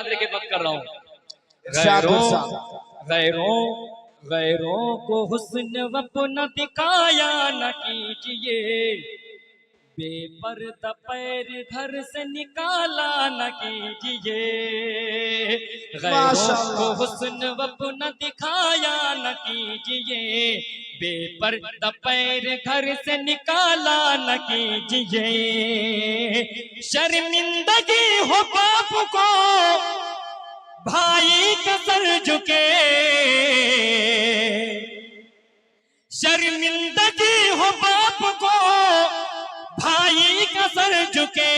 हाथ लेके बात कर रहा हूँ। गैरों गैरों को हुस्न अपना दिखाया न कीजिए, बेपर्दा पैर घर से निकाला न कीजिए। गैरों को हुस्न अपना दिखाया न कीजिए, बेपर्दा पैर घर से निकाला न कीजिए। शर्मिंदगी हो बाप को भाई का सर झुके, शर्मिंदगी हो बाप को भाई का सर झुके।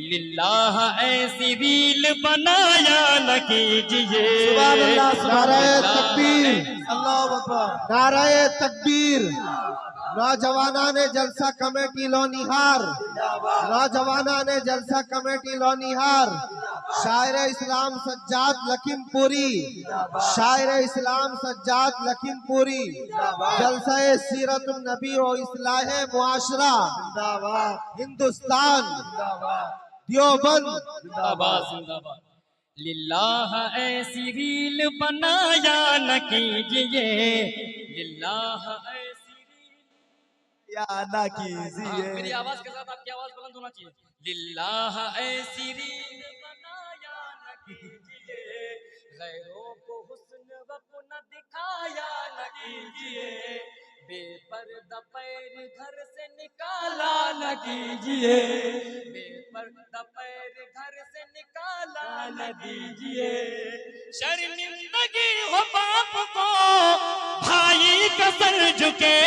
लिल्लाह ऐसी रील बनाया न कीजिए। नाराए तकबीर, अल्लाहु अकबर, नाराए तकबीर। नौजवाना ने जलसा कमेटी लोनिहार, नौजवाना ने जलसा कमेटी लोनिहार, शायर इस्लाम सज्जाद लखीमपुरी, शायर इस्लाम सज्जाद लखीमपुरी, जलसा सीरतुन नबी और इस्लाह मुआशरा हिंदुस्तान देवबंद जिंदाबाद जिंदाबाद। लिल्लाह ऐसी रील बनाया न कीजिए, लिल्लाह ऐसी रील या ना कीजिए। मेरी आवाज के साथ आपकी आवाज बुलंद होना चाहिए। लिल्लाह ऐसी रील बनाया न कीजिए, गैरों को हुस्न अपना दिखाया न कीजिए, बेपर्दा पैर घर से निकाला न कीजिए, बेपर्दा पैर घर से निकाला न दीजिए। शर्मिंदगी हो बाप को भाई का सर झुके,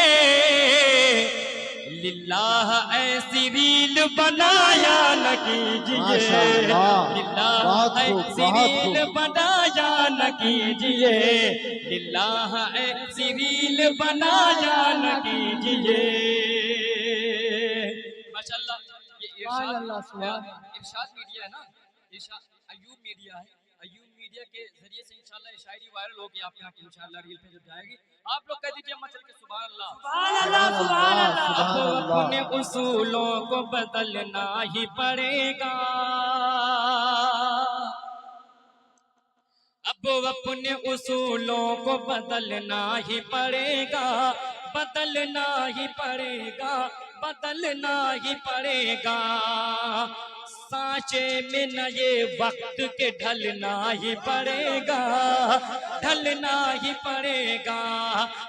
लिल्लाह ऐसी रील बनाया न कीजिए, लिल्लाह ऐसी रील बनाया न कीजिए, लिल्लाह ऐसी रील बनाया न कीजिए। माशाअल्लाह। ये इरशाद मीडिया है ना, इरशाद अयूब मीडिया है। अयूब मीडिया के जरिए से इंशाल्लाह ये शायरी वायरल होगी आपके यहाँ की इंशाल्लाह रील पे जब जाएगी। आप लोग कह दीजिए मचल के सुभान अल्लाह सुभान अल्लाह सुभान अल्लाह। अब अपने उसूलों को बदलना ही पड़ेगा, अब अपने उसूलों को बदलना ही पड़ेगा, बदलना ही पड़ेगा, बदलना ही पड़ेगा। सांचे में न ये वक्त के ढलना ही पड़ेगा, ढलना ही पड़ेगा।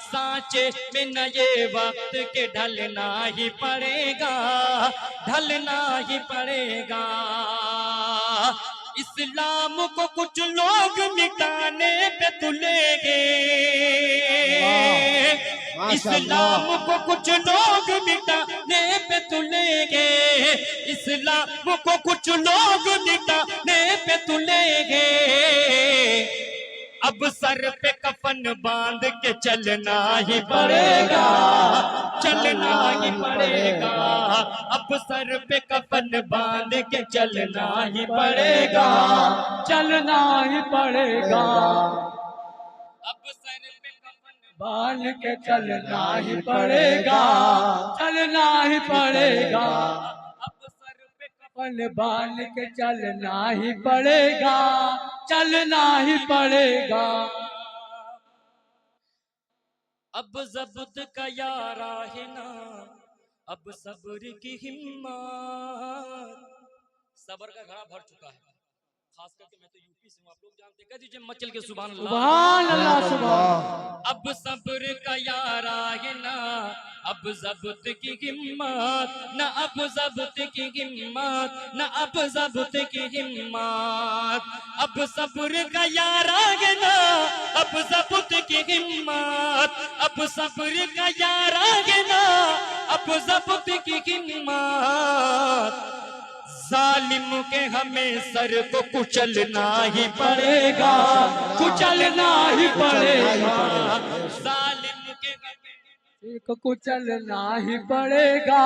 सांचे में न ये वक्त के ढलना ही पड़ेगा, ढलना ही पड़ेगा। इस्लाम को कुछ लोग मिटाने पे तुलेंगे, इस्लाम को कुछ लोग मिटाने पे तुलेंगे, इस्लाम को कुछ लोग मिटाने पे तुलेंगे। अब सर पे कफन बांध के चलना ही पड़ेगा, चलना ही पड़ेगा। अब सर पे कफन बांध के चलना ही पड़ेगा, चलना ही पड़ेगा। अब सर पे कफन बांध के चलना ही पड़ेगा, चलना ही पड़ेगा। अब सर पे कफन बांध के चलना ही पड़ेगा, चलना ही पड़ेगा। अब ज़ब्त का यारा है ना, अब सब्र की हिम्मत। सब्र का घड़ा भर चुका है, खास करके मैं तो यूपी से हूँ, आप लोग जानते हैं। कह दीजिए मचल के सुभान अल्लाह सुभान अल्लाह सुभान। अब सब्र का यारा है ना, अब ज़ब्त की हिम्मत, न अब ज़ब्त की हिम्मत, न अब ज़ब्त की हिम्मत। अब सब्र का यारा है ना, अब ज़ब्त की हिम्मत, अब सब्र का यारा है ना, अब ज़ब्त की हिम्मत। जालिम के हमें सर को कुचलना ही पड़ेगा, कुचलना ही पड़ेगा। जालिम के सर को कुचलना ही पड़ेगा,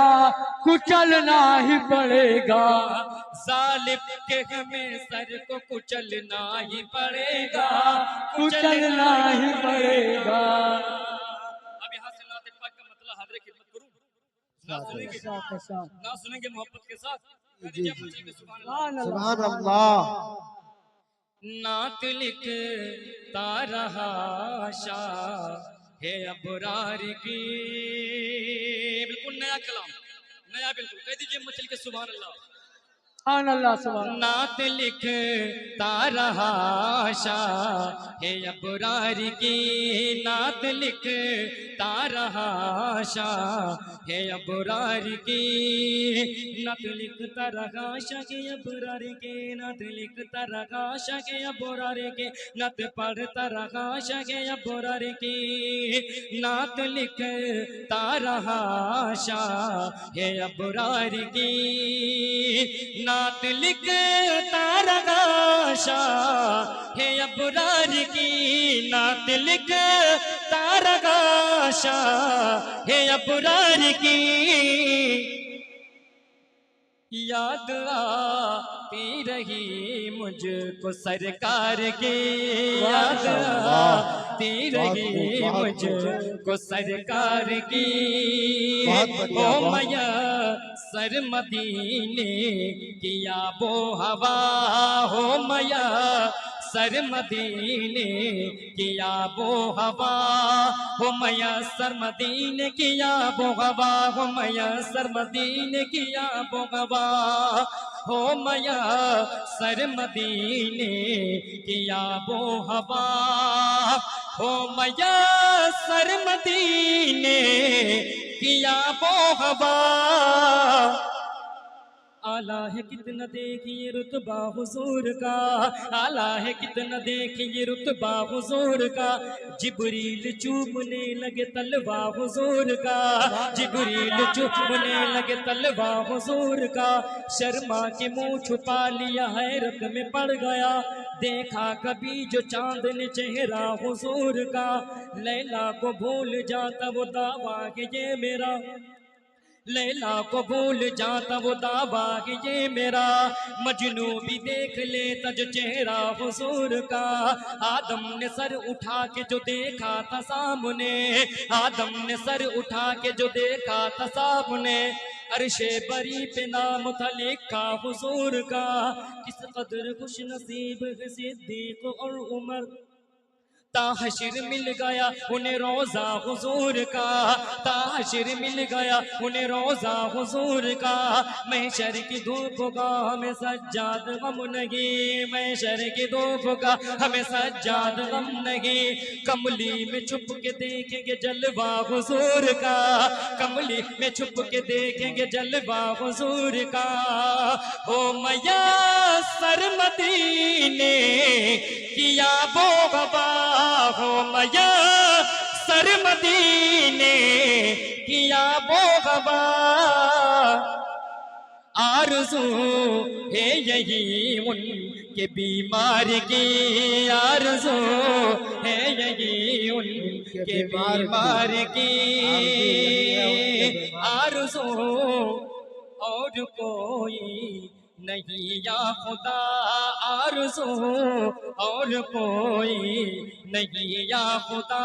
कुचलना ही पड़ेगा। जालिम के हमें सर को कुचलना ही पड़ेगा, कुचलना ही पड़ेगा। अब यहाँ से नाते पाक का मतलब हाज़िर खिदमत करूं, ना सुनेंगे मोहब्बत के साथ। जी जी सुभान अल्लाह। नात लिखता रहा शाह है अबरार की। बिल्कुल नया कलाम, नया बिल्कुल कह दीजिए मचल के सुभान अल्लाह। नात लिखता रहा शाह है अबरार की। नात लिखता रहा शाह है अबरार की। नात लिखता रहा शाह के अबरार के। नात लिखता रहा शाह के अबरार के। नात पढ़ता रहा शाह के अबरार की। नात लिखता रहा शाह है अबरार की। नात लिखता रहा शाह है अबरार की। नात लिखता रहा शाह है अबरार की। याद आती रही मुझको सरकार की। याद आती रही मुझको सरकार की। ओ मैया सर मदीने किया वो हवा। हो मैया सर मदीने किया वो हवा। हो मैया सर मदीने किया वो हवा। हो मैया सर मदीने किया वो हवा। हो मैया सर मदीने किया वो हवा। हो मैया सर मदीने किया वो हवा। आला है कितना देखिए रुतबा हुजूर का। आला है कितना देखिए रुतबा हुजूर का। जिब्रील चूमने लगे तलवा हुजूर का। जिब्रील चूमने लगे तलवा हुजूर का। शर्मा के मुंह छुपा लिया हैरत में पड़ गया। देखा कभी जो चांद ने चेहरा हुजूर का। लैला को भूल जाता वो दावा कि ये मेरा। लैला को भूल जाता वो दावा कि ये मेरा। मजनू भी देख लेता जो चेहरा हुजूर का। आदम ने सर उठा के जो देखा था सामने। आदम ने सर उठा के जो देखा था सामने। अर्शे बरी पे नाम था लिखा हुजूर का। किस कदर खुश नसीब है सिद्दीक और उमर। ताहशिर मिल गया उन्हें रोजा हुजूर का। ताहशिर मिल गया उन्हें रोजा हुजूर का। महशर की धूप का हमें सज्जाद गम नहीं। महशर की धूप का हमें सज्जाद गम नहीं। कमली में छुप के देखेंगे जलवा हुजूर का। कमली में छुप के देखेंगे जलवा हुजूर का। हो मैया सर मदीने किया वो गवा। हो मैया सर मदीने किया वो गवा। आरज़ू है यही उनके बीमार की। आरज़ू है यही उनके बीमार की। आरज़ू और कोई नहीं या खुदा। आरज़ू और कोई नहीं या खुदा।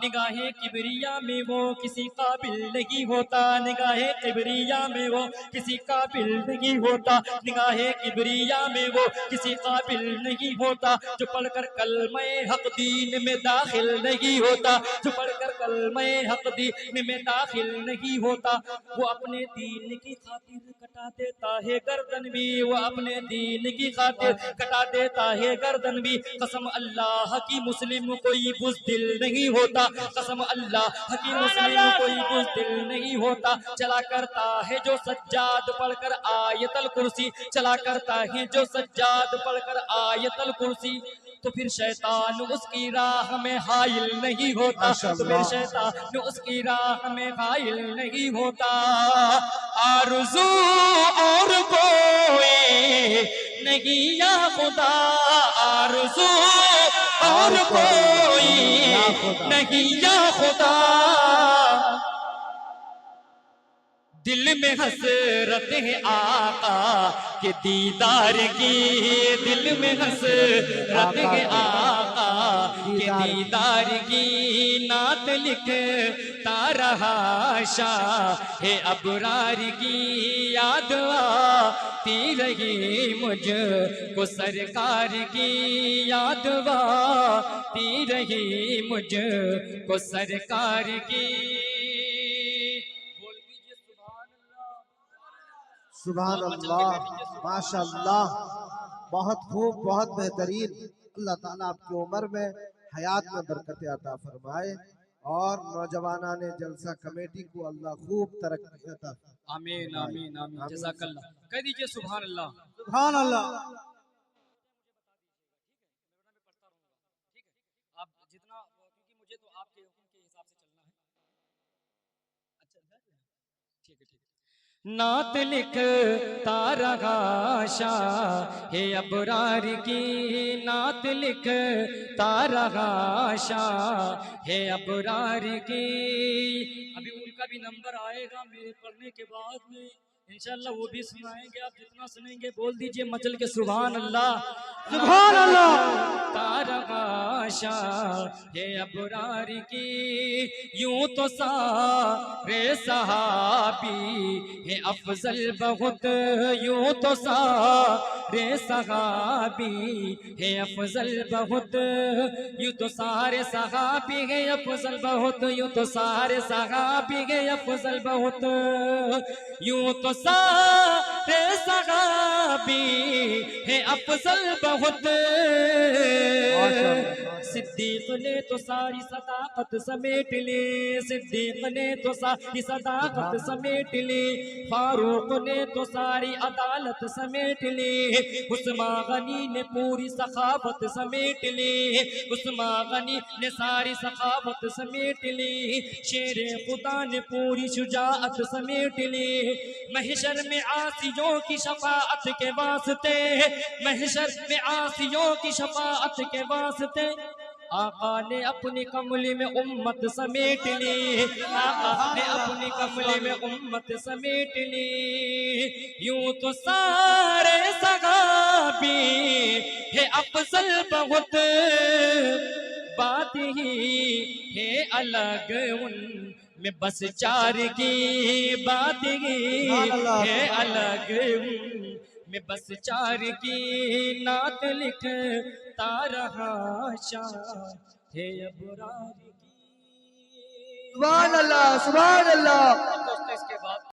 निगाहे किबरिया में वो किसी काबिल नहीं होता। निगाहे किबरिया में वो किसी काबिल नहीं होता। निगाहे किबरिया में वो किसी काबिल नहीं होता। जो पढ़कर कलमे हक दीन में दाखिल नहीं होता। जो पढ़कर कलमे हक दीन में दाखिल नहीं होता। वो अपने दीन की खातिर कटा देता है गर्दन भी। वो अपने दीन की खातिर कटा देता है गर्दन भी। कसम अल्लाह की मुस्लिम कोई बुज़दिल नहीं होता। कसम अल्लाह की मुस्लिम कोई बुज़दिल नहीं होता। चला करता है जो सज्जाद पढ़कर आयतल कुर्सी। चला करता है जो सज्जाद पढ़कर आयतल कुर्सी। तो फिर शैतान उसकी राह में हाइल नहीं होता। तो फिर शैतान उसकी राह में हाइल नहीं होता। आरज़ू और कोई नहीं या खुदा। आरज़ू और कोई नहीं या खुदा। दिल में हसरत है आका के दीदार की, दिल में हसरत है आका के दीदार की। नात लिखता रहा शाह है अबरार की, याद आती रही मुझको सरकार की, याद आती रही मुझको सरकार की। बोल दीजिए सुभान सुभान अल्लाह। और मचल के अल्लाह, बैठ लीजिए सुभान माशाअल्लाह, बहुत खूब, बहुत बेहतरीन। अल्लाह ताला आपकी उम्र में, हयात में बरकत अता फरमाए और नौजवाना ने जलसा कमेटी को अल्लाह खूब तरक्की अता फरमाए। आमीन आमीन आमीन, जज़ाकल्लाह। कह दीजिए सुभान अल्लाह। सुभान अल्लाह। ठीक है, आप जितना, क्योंकि मुझे तो आपके हुक्म के हिसाब से चलना है। अच्छा ठीक है ठीक है। नात लिखता रहा शाह है अबरार की, नात लिखता रहा शाह है अबरार की। अभी उनका भी नंबर आएगा मेरे पढ़ने के बाद में, इंशाल्लाह वो भी सुनाएंगे। आप जितना सुनेंगे बोल दीजिए मचल के सुभान अल्लाह। सुभान अल्लाह। तारगा शाह है अबरार की, यूं तो सारे सहाबी है अफजल बहुत, यूं तो सारे सहाबी है अफजल बहुत, यूं तो सारे सहाबी है अफजल बहुत, यूं तो सारे सहाबी है अफजल बहुत, यूं तो सारे सहाबी है अफजल बहुत। सिद्दीक ने तो सारी सदाकत समेट ली, सिद्दीक ने तो सारी सदाकत समेट ली, फारूक ने तो सारी अदालत समेट ली, उस्मान गनी ने पूरी सखावत समेट ली, उस्मान गनी ने सारी सखावत समेट ली, शेर खुदा ने पूरी शुजाअत समेट ली। महशर में आसियों की शफाअत के वास्ते, महशर में आसियों की शफाअत के वास्ते, आका ने अपनी कमली में उम्मत समेट ली, आका ने अपनी कमली में उम्मत समेट ली। यूं तो सारे सहाबी है अफजल बहुत, बात ही है अलग उन में बस चार की, बात ही है अलग उन में बस चार की। नात लिखता रहा शाह है अबरार की। सुभान अल्लाह, सुभान अल्लाह। दोस्तों इसके बाद